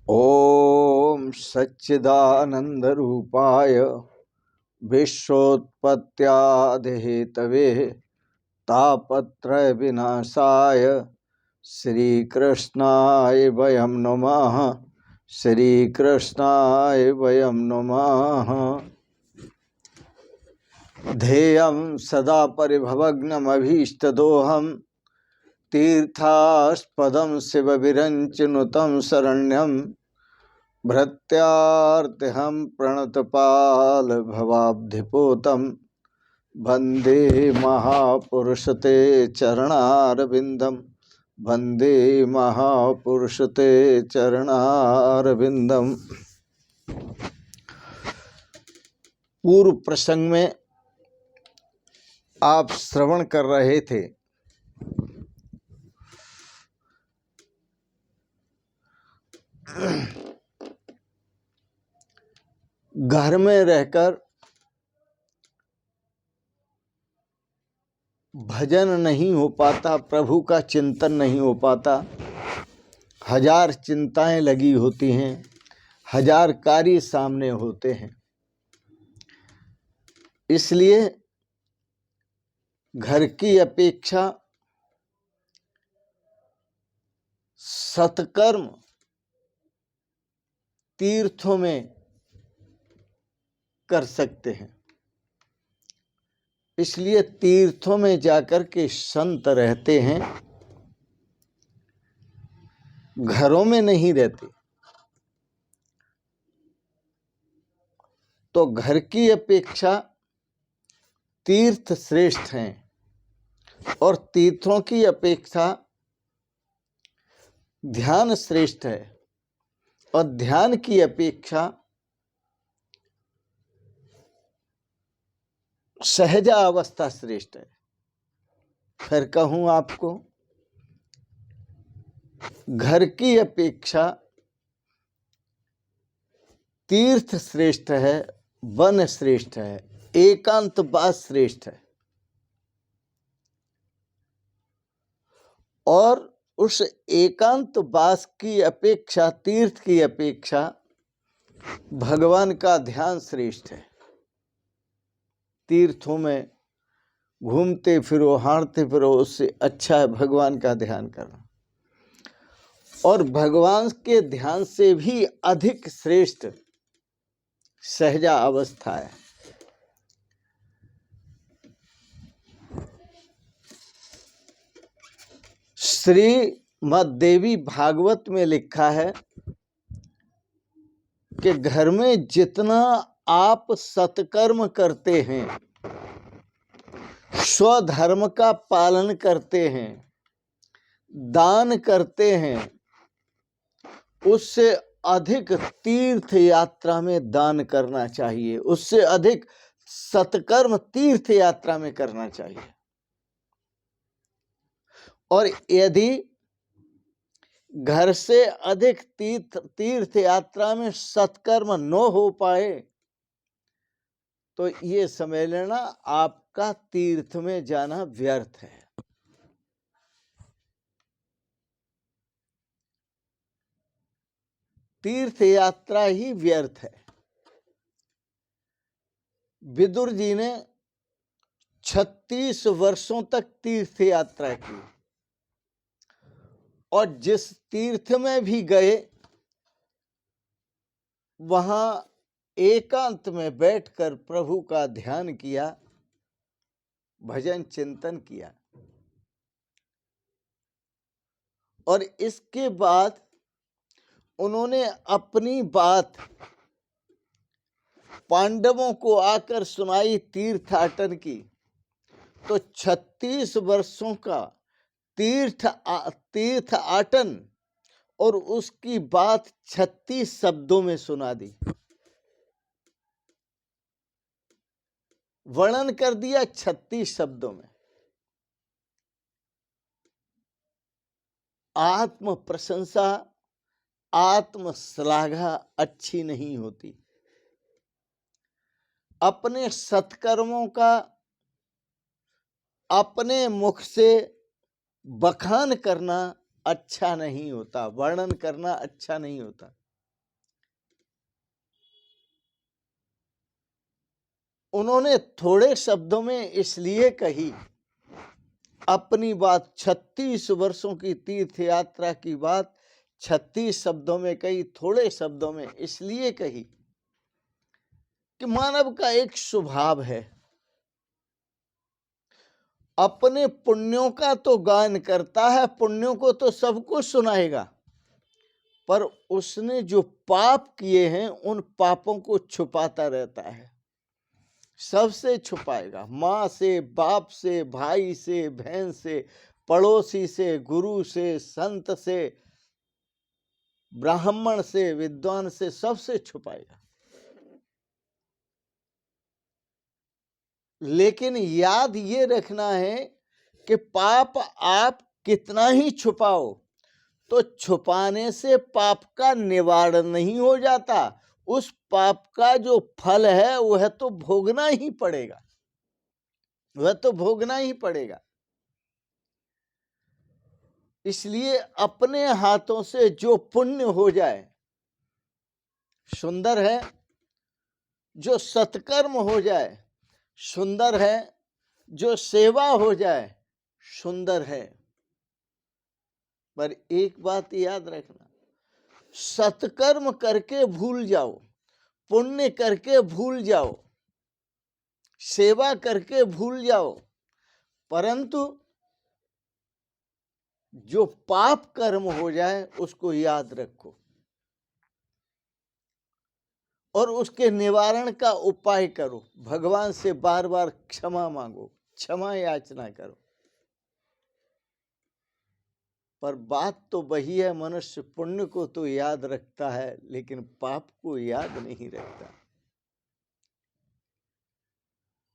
ओम सच्चिदानंदरूपाय विश्वोत्पत्त्यादिहेतवे तापत्रय विनाशाय श्रीकृष्णाय वयं नमः। श्रीकृष्णाय वयं नमः। ध्येयं सदा परिभवग्नमभीष्टदोहं तीर्थास्पदं शिवविरञ्चनुतं शरण्यं भृत्यार्तिहं प्रणतपाल भवाब्धिपोतं वन्दे महापुरुष ते चरणारविन्दं। वन्दे महापुरुष ते चरणारविन्दम। पूर्व प्रसंग में आप श्रवण कर रहे थे घर में रहकर भजन नहीं हो पाता, प्रभु का चिंतन नहीं हो पाता, हजार चिंताएं लगी होती हैं, हजार कार्य सामने होते हैं। इसलिए घर की अपेक्षा सत्कर्म तीर्थों में कर सकते हैं। इसलिए तीर्थों में जाकर के संत रहते हैं, घरों में नहीं रहते। तो घर की अपेक्षा तीर्थ श्रेष्ठ हैं और तीर्थों की अपेक्षा ध्यान श्रेष्ठ है और ध्यान की अपेक्षा सहजा अवस्था श्रेष्ठ है। फिर कहूं आपको, घर की अपेक्षा तीर्थ श्रेष्ठ है, वन श्रेष्ठ है, एकांतवास श्रेष्ठ है। और उस एकांतवास की अपेक्षा, तीर्थ की अपेक्षा भगवान का ध्यान श्रेष्ठ है। तीर्थों में घूमते फिरो, हारते फिरो, उससे अच्छा है भगवान का ध्यान करना। और भगवान के ध्यान से भी अधिक श्रेष्ठ सहजा अवस्था है। श्रीमद्देवी भागवत में लिखा है कि घर में जितना आप सत्कर्म करते हैं, स्वधर्म का पालन करते हैं, दान करते हैं, उससे अधिक तीर्थ यात्रा में दान करना चाहिए, उससे अधिक सत्कर्म तीर्थ यात्रा में करना चाहिए। और यदि घर से अधिक तीर्थ यात्रा में सत्कर्म न हो पाए तो ये समझ लेना आपका तीर्थ में जाना व्यर्थ है। तीर्थ यात्रा ही व्यर्थ है। विदुर जी ने 36 वर्षों तक तीर्थ यात्रा की और जिस तीर्थ में भी गए वहां एकांत में बैठकर प्रभु का ध्यान किया, भजन चिंतन किया। और इसके बाद उन्होंने अपनी बात पांडवों को आकर सुनाई तीर्थाटन की। तो 36 वर्षों का तीर्थ आटन और उसकी बात 36 शब्दों में सुना दी, वर्णन कर दिया 36 शब्दों में। आत्म प्रशंसा, आत्म श्लाघा अच्छी नहीं होती। अपने सत्कर्मों का अपने मुख से बखान करना अच्छा नहीं होता, वर्णन करना अच्छा नहीं होता। उन्होंने थोड़े शब्दों में इसलिए कही अपनी बात, 36 वर्षों की तीर्थ यात्रा की बात 36 शब्दों में कही, थोड़े शब्दों में इसलिए कही कि मानव का एक स्वभाव है, अपने पुण्यों का तो गान करता है, पुण्यों को तो सबको सुनाएगा, पर उसने जो पाप किए हैं उन पापों को छुपाता रहता है, सबसे छुपाएगा, माँ से, बाप से, भाई से, बहन से, पड़ोसी से, गुरु से, संत से, ब्राह्मण से, विद्वान से, सबसे छुपाएगा। लेकिन याद ये रखना है कि पाप आप कितना ही छुपाओ तो छुपाने से पाप का निवारण नहीं हो जाता, उस पाप का जो फल है वह तो भोगना ही पड़ेगा, वह तो भोगना ही पड़ेगा। इसलिए अपने हाथों से जो पुण्य हो जाए सुंदर है, जो सत्कर्म हो जाए सुंदर है, जो सेवा हो जाए सुंदर है। पर एक बात याद रखना, सत्कर्म करके भूल जाओ, पुण्य करके भूल जाओ, सेवा करके भूल जाओ, परंतु जो पाप कर्म हो जाए उसको याद रखो और उसके निवारण का उपाय करो, भगवान से बार बार क्षमा मांगो, क्षमा याचना करो। पर बात तो वही है, मनुष्य पुण्य को तो याद रखता है लेकिन पाप को याद नहीं रखता।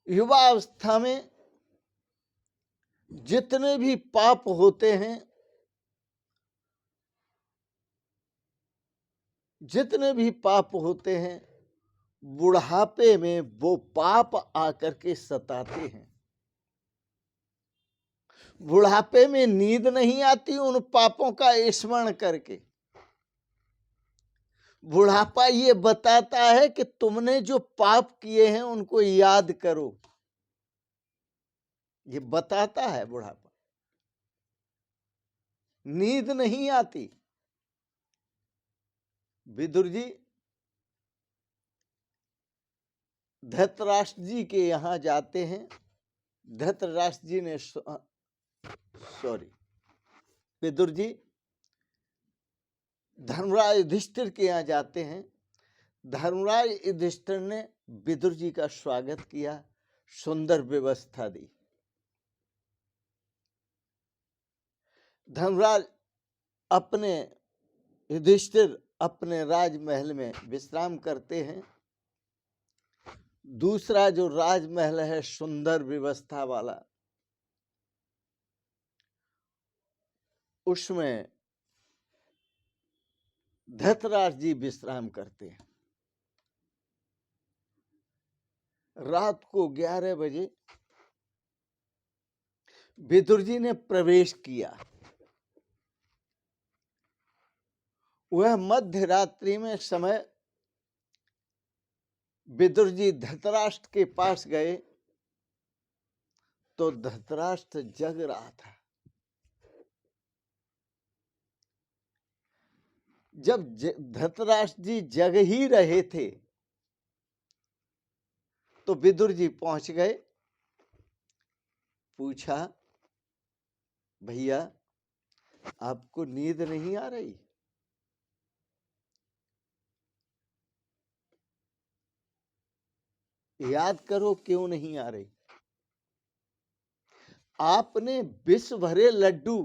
युवा अवस्था में जितने भी पाप होते हैं, जितने भी पाप होते हैं, बुढ़ापे में वो पाप आकर के सताते हैं। बुढ़ापे में नींद नहीं आती उन पापों का स्मरण करके। बुढ़ापा ये बताता है कि तुमने जो पाप किए हैं उनको याद करो, ये बताता है बुढ़ापा। नींद नहीं आती। विदुर जी धृतराष्ट्र जी के यहां जाते हैं। धृतराष्ट्र जी ने विदुर जी धर्मराज युधिष्ठिर के यहाँ जाते हैं। धर्मराज युधिष्ठिर ने विदुर जी का स्वागत किया, सुंदर व्यवस्था दी। धर्मराज अपने युधिष्ठिर अपने राजमहल में विश्राम करते हैं। दूसरा जो राजमहल है सुंदर व्यवस्था वाला, उसमें धृतराष्ट्र जी विश्राम करते हैं। रात को 11 बजे विदुर जी ने प्रवेश किया। वह मध्य रात्रि में समय विदुर जी धृतराष्ट्र के पास गए तो धृतराष्ट्र जग रहा था। जब धृतराष्ट्र जी जग ही रहे थे तो विदुर जी पहुंच गए। पूछा, भैया आपको नींद नहीं आ रही? याद करो क्यों नहीं आ रही? आपने विष भरे लड्डू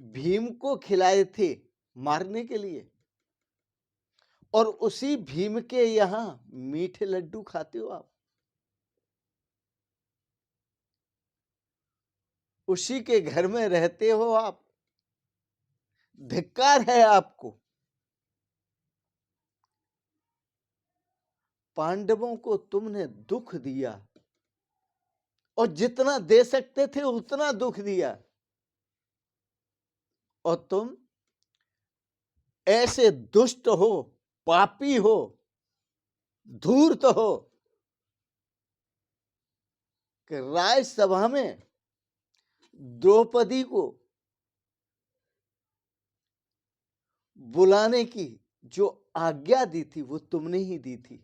भीम को खिलाए थे मारने के लिए, और उसी भीम के यहां मीठे लड्डू खाते हो आप। उसी के घर में रहते हो आप। धिक्कार है आपको। पांडवों को तुमने दुख दिया और जितना दे सकते थे उतना दुख दिया, और तुम ऐसे दुष्ट हो, पापी हो, धूर्त हो कि राज्यसभा में द्रौपदी को बुलाने की जो आज्ञा दी थी वो तुमने ही दी थी,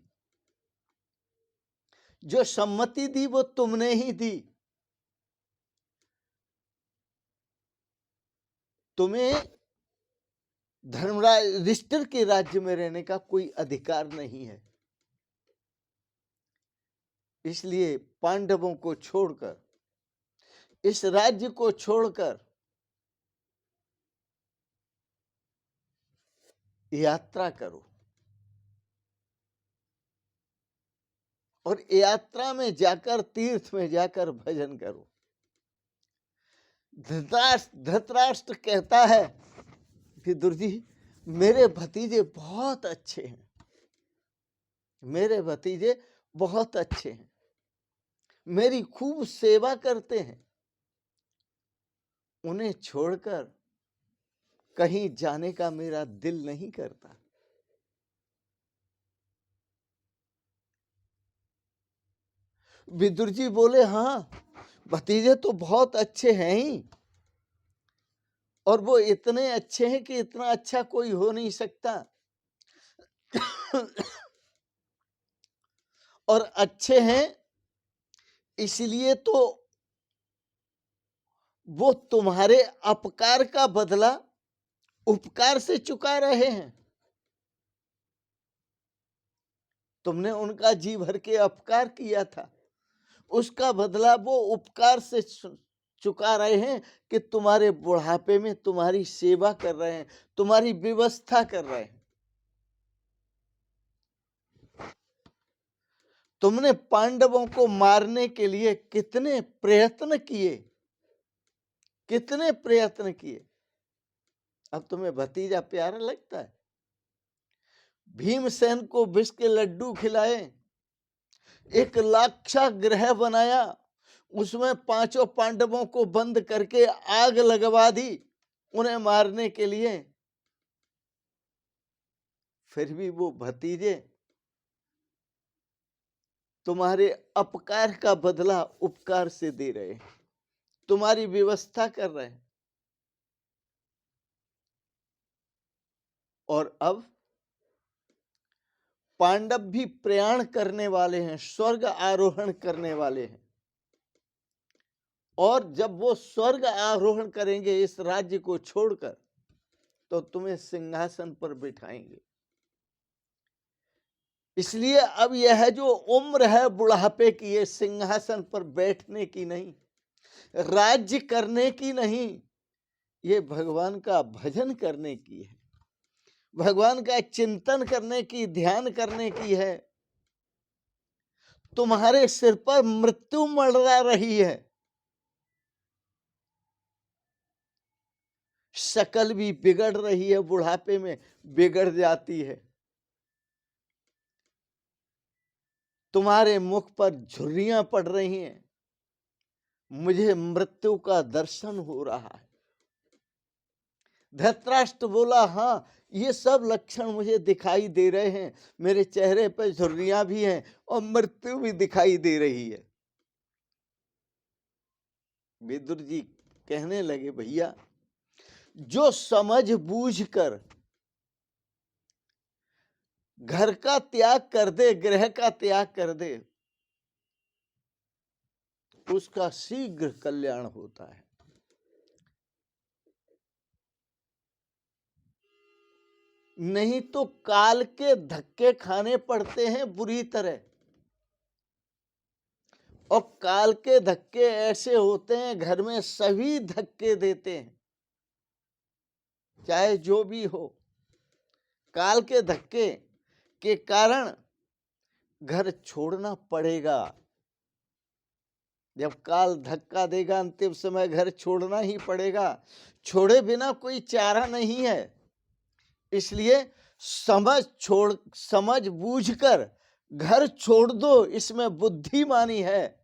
जो सम्मति दी वो तुमने ही दी। तुम्हें धर्मराज युधिष्ठिर के राज्य में रहने का कोई अधिकार नहीं है। इसलिए पांडवों को छोड़कर, इस राज्य को छोड़कर यात्रा करो और यात्रा में जाकर, तीर्थ में जाकर भजन करो। धृतराष्ट्र कहता है विदुर जी, मेरे भतीजे बहुत अच्छे हैं, मेरे भतीजे बहुत अच्छे हैं, मेरी खूब सेवा करते हैं, उन्हें छोड़कर कहीं जाने का मेरा दिल नहीं करता। विदुर जी बोले, हाँ भतीजे तो बहुत अच्छे हैं ही, और वो इतने अच्छे हैं कि इतना अच्छा कोई हो नहीं सकता। और अच्छे हैं इसलिए तो वो तुम्हारे अपकार का बदला उपकार से चुका रहे हैं। तुमने उनका जी भर के अपकार किया था, उसका बदला वो उपकार से चुका रहे हैं कि तुम्हारे बुढ़ापे में तुम्हारी सेवा कर रहे हैं, तुम्हारी व्यवस्था कर रहे हैं। तुमने पांडवों को मारने के लिए कितने प्रयत्न किए, कितने प्रयत्न किए। अब तुम्हें भतीजा प्यारा लगता है? भीमसेन को विष के लड्डू खिलाए, एक लाक्षागृह बनाया, उसमें पांचों पांडवों को बंद करके आग लगवा दी उन्हें मारने के लिए। फिर भी वो भतीजे तुम्हारे अपकार का बदला उपकार से दे रहे हैं, तुम्हारी व्यवस्था कर रहे हैं। और अब पांडव भी प्रयाण करने वाले हैं, स्वर्ग आरोहण करने वाले हैं, और जब वो स्वर्ग आरोहण करेंगे इस राज्य को छोड़कर, तो तुम्हें सिंहासन पर बिठाएंगे। इसलिए अब यह जो उम्र है बुढ़ापे की, ये सिंहासन पर बैठने की नहीं, राज्य करने की नहीं, ये भगवान का भजन करने की है, भगवान का चिंतन करने की, ध्यान करने की है। तुम्हारे सिर पर मृत्यु मंडरा रही है, शकल भी बिगड़ रही है, बुढ़ापे में बिगड़ जाती है। तुम्हारे मुख पर झुर्रियां पड़ रही हैं, मुझे मृत्यु का दर्शन हो रहा है। धृतराष्ट्र बोला, हाँ ये सब लक्षण मुझे दिखाई दे रहे हैं, मेरे चेहरे पर झुर्रियां भी हैं और मृत्यु भी दिखाई दे रही है। विदुर जी कहने लगे, भैया जो समझ बूझ कर घर का त्याग कर दे, गृह का त्याग कर दे, उसका शीघ्र कल्याण होता है। नहीं तो काल के धक्के खाने पड़ते हैं बुरी तरह, और काल के धक्के ऐसे होते हैं, घर में सभी धक्के देते हैं, चाहे जो भी हो। काल के धक्के के कारण घर छोड़ना पड़ेगा। जब काल धक्का देगा अंतिम समय घर छोड़ना ही पड़ेगा, छोड़े बिना कोई चारा नहीं है। इसलिए समझ बूझकर घर छोड़ दो, इसमें बुद्धिमानी है।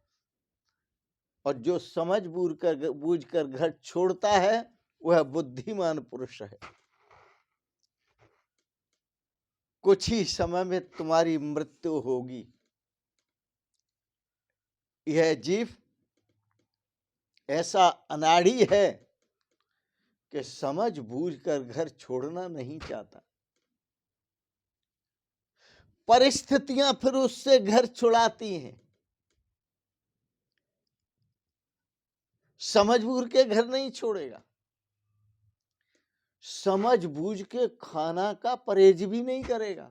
और जो समझ बूझकर घर छोड़ता है वह बुद्धिमान पुरुष है। कुछ ही समय में तुम्हारी मृत्यु होगी। यह जीव ऐसा अनाड़ी है कि समझ बूझ कर घर छोड़ना नहीं चाहता, परिस्थितियां फिर उससे घर छुड़ाती हैं। समझ बूझ के घर नहीं छोड़ेगा, समझ बूझ के खाना का परहेज भी नहीं करेगा,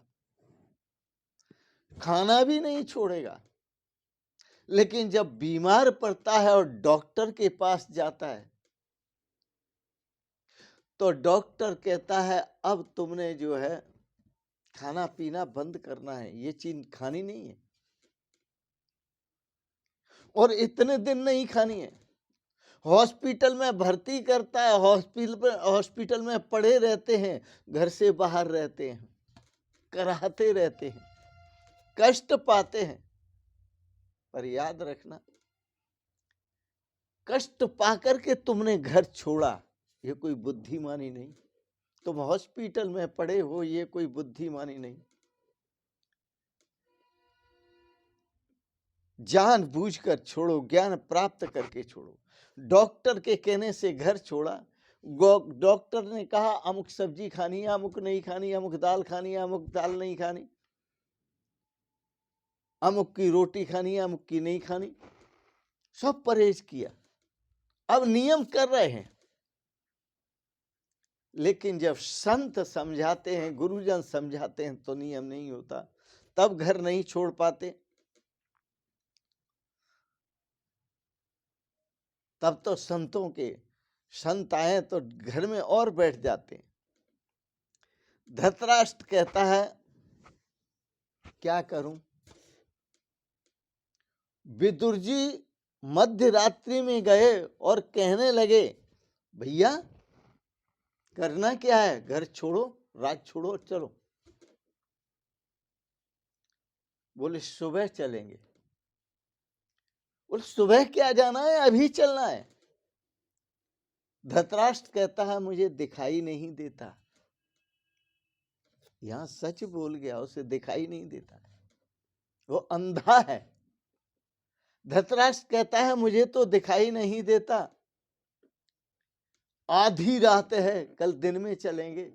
खाना भी नहीं छोड़ेगा। लेकिन जब बीमार पड़ता है और डॉक्टर के पास जाता है तो डॉक्टर कहता है अब तुमने जो है खाना पीना बंद करना है, ये चीज खानी नहीं है और इतने दिन नहीं खानी है। हॉस्पिटल में भर्ती करता है, हॉस्पिटल में पड़े रहते हैं, घर से बाहर रहते हैं, कराहते रहते हैं, कष्ट पाते हैं। पर याद रखना, कष्ट पाकर के तुमने घर छोड़ा, ये कोई बुद्धिमानी नहीं। तुम हॉस्पिटल में पड़े हो, ये कोई बुद्धिमानी नहीं। जान बूझकर छोड़ो, ज्ञान प्राप्त करके छोड़ो। डॉक्टर के कहने से घर छोड़ा, डॉक्टर ने कहा अमुक सब्जी खानी है, अमुक नहीं खानी, अमुक दाल खानी है, अमुक दाल नहीं खानी, अमुक की रोटी खानी है, अमुक की नहीं खानी, सब परहेज किया, अब नियम कर रहे हैं। लेकिन जब संत समझाते हैं, गुरुजन समझाते हैं तो नियम नहीं होता, तब घर नहीं छोड़ पाते। तब तो संतों के संत आए तो घर में और बैठ जाते। धृतराष्ट्र कहता है क्या करूं? विदुर जी मध्य रात्रि में गए और कहने लगे भैया करना क्या है, घर छोड़ो, राज छोड़ो, चलो। बोले सुबह चलेंगे। बोले सुबह क्या जाना है, अभी चलना है। धृतराष्ट्र कहता है मुझे दिखाई नहीं देता। यहां सच बोल गया, उसे दिखाई नहीं देता, वो अंधा है। धृतराष्ट्र कहता है मुझे तो दिखाई नहीं देता, आधी रात है, कल दिन में चलेंगे।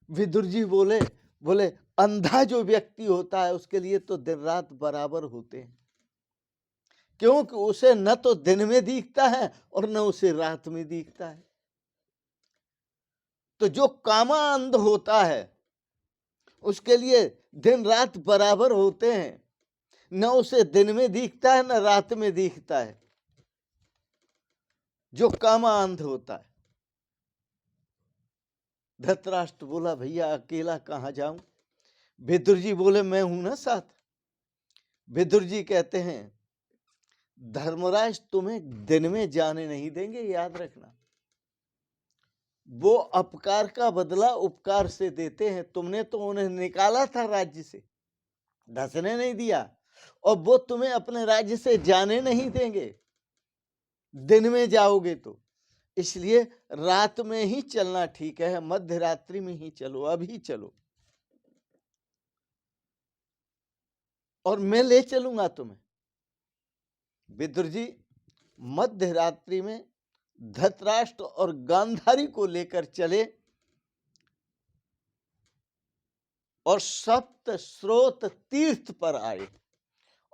विदुर जी बोले बोले अंधा जो व्यक्ति होता है उसके लिए तो दिन रात बराबर होते हैं, क्योंकि उसे न तो दिन में दिखता है और न उसे रात में दिखता है। तो जो कामांध होता है उसके लिए दिन रात बराबर होते हैं, न उसे दिन में दिखता है न रात में दिखता है, जो कामांध होता है। धृतराष्ट्र बोला भैया अकेला कहां जाऊं? विदुर जी बोले मैं हूं ना साथ। विदुर जी कहते हैं धर्मराज तुम्हें दिन में जाने नहीं देंगे, याद रखना। वो अपकार का बदला उपकार से देते हैं। तुमने तो उन्हें निकाला था राज्य से, धसने नहीं दिया, और वो तुम्हें अपने राज्य से जाने नहीं देंगे दिन में जाओगे तो। इसलिए रात में ही चलना ठीक है, मध्य रात्रि में ही चलो, अभी चलो और मैं ले चलूंगा तुम्हें। विदुर जी मध्य रात्रि में धृतराष्ट्र और गांधारी को लेकर चले और सप्त स्रोत तीर्थ पर आए,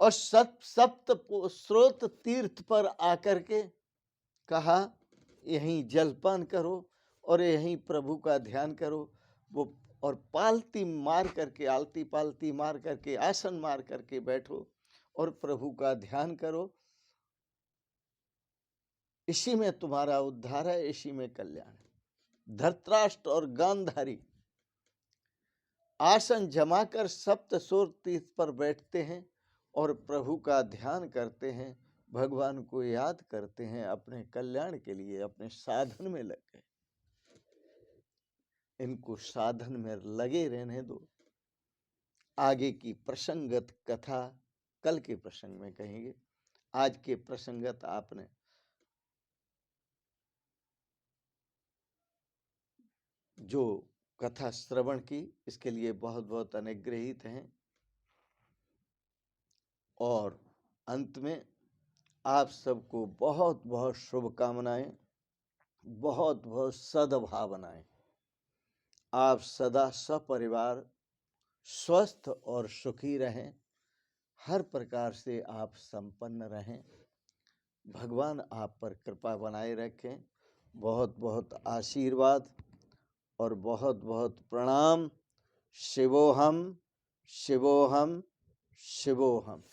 और सप्त स्रोत तीर्थ पर आकर के कहा यहीं जलपान करो और यहीं प्रभु का ध्यान करो। वो और पालती मार करके, आलती पालती मार करके, आसन मार करके बैठो और प्रभु का ध्यान करो। इसी में तुम्हारा उद्धार है, इसी में कल्याण है। धृतराष्ट्र और गांधारी आसन जमाकर सप्त स्रोत तीर्थ पर बैठते हैं और प्रभु का ध्यान करते हैं, भगवान को याद करते हैं, अपने कल्याण के लिए अपने साधन में लग गए। इनको साधन में लगे रहने दो। आगे की प्रसंगत कथा कल के प्रसंग में कहेंगे। आज के प्रसंगत आपने जो कथा श्रवण की, इसके लिए बहुत बहुत अनुग्रहित हैं। और अंत में आप सबको बहुत बहुत शुभकामनाएं, बहुत बहुत सद्भावनाएं। आप सदा सपरिवार स्वस्थ और सुखी रहें, हर प्रकार से आप संपन्न रहें। भगवान आप पर कृपा बनाए रखें। बहुत बहुत आशीर्वाद और बहुत बहुत प्रणाम। शिवोहम शिवोहम शिवोहम।